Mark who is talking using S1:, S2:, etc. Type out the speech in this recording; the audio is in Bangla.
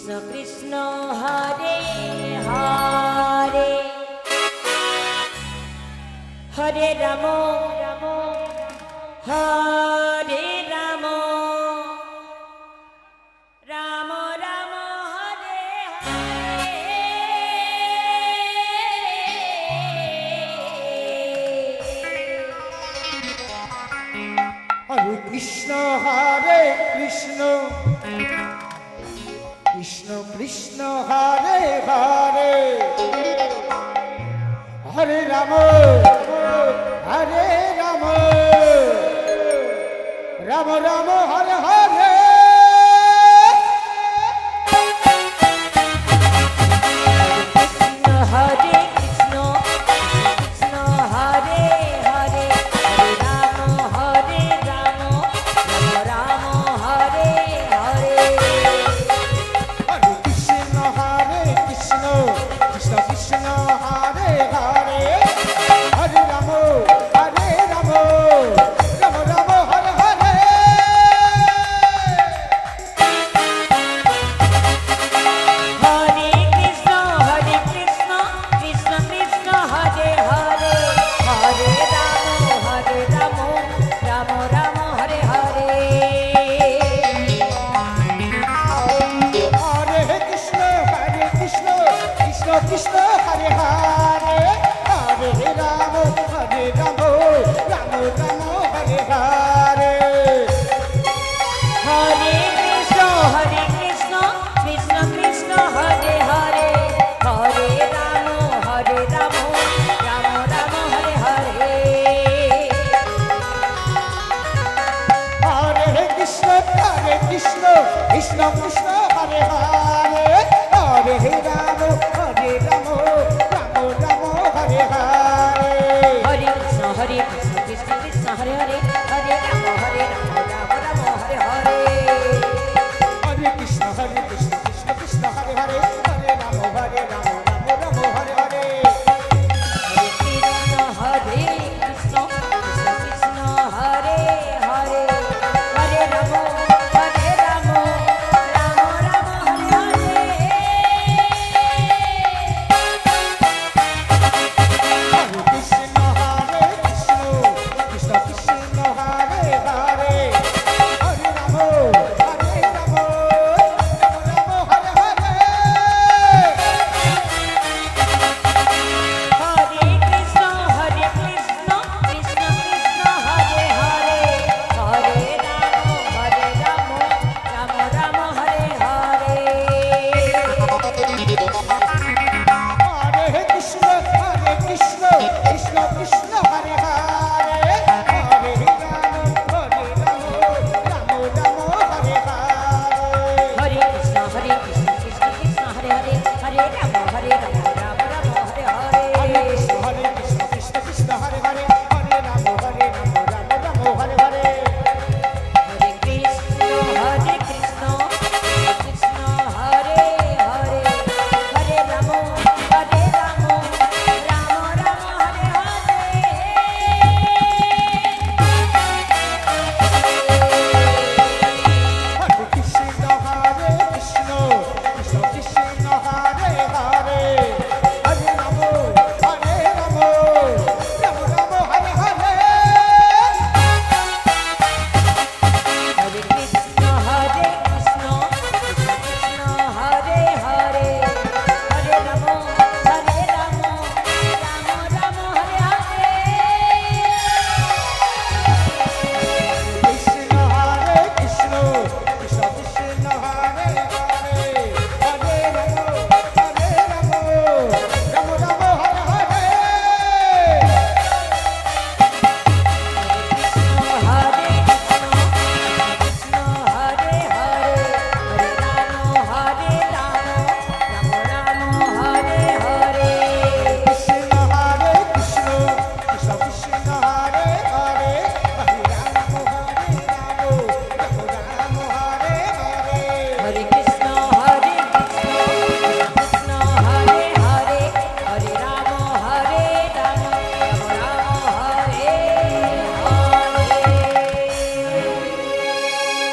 S1: কৃষ্ণ কৃষ্ণ হরে হরে হরে রাম রাম হরে রাম রাম রাম হরে
S2: হরে কৃষ্ণ হরে কৃষ্ণ কৃষ্ণ কৃষ্ণ হরে হরে হরে রাম রাম রাম হরে হরে
S1: হরে কৃষ্ণ কৃষ্ণ হরে হরে হরে রাম রাম হরে হরে
S2: হরে কৃষ্ণ কৃষ্ণ কৃষ্ণ হরে হরে হরে রাম রাম রাম হরে হরে
S1: হরে কৃষ্ণ কৃষ্ণ কৃষ্ণ হরে হরে হরে রাম রাম রাম হরে হরে
S2: হরে কৃষ্ণ কৃষ্ণ কৃষ্ণ হরে হরে হরে রাম রাম রাম হরে হরে
S1: হরে কৃষ্ণ কৃষ্ণ কৃষ্ণ হরে হরে হরে রাম রাম রাম হরে হরে
S2: হরে কৃষ্ণ কৃষ্ণ কৃষ্ণ হরে হরে হরে রাম রাম রাম হরে হরে
S1: হরে কৃষ্ণ কৃষ্ণ কৃষ্ণ হরে হরে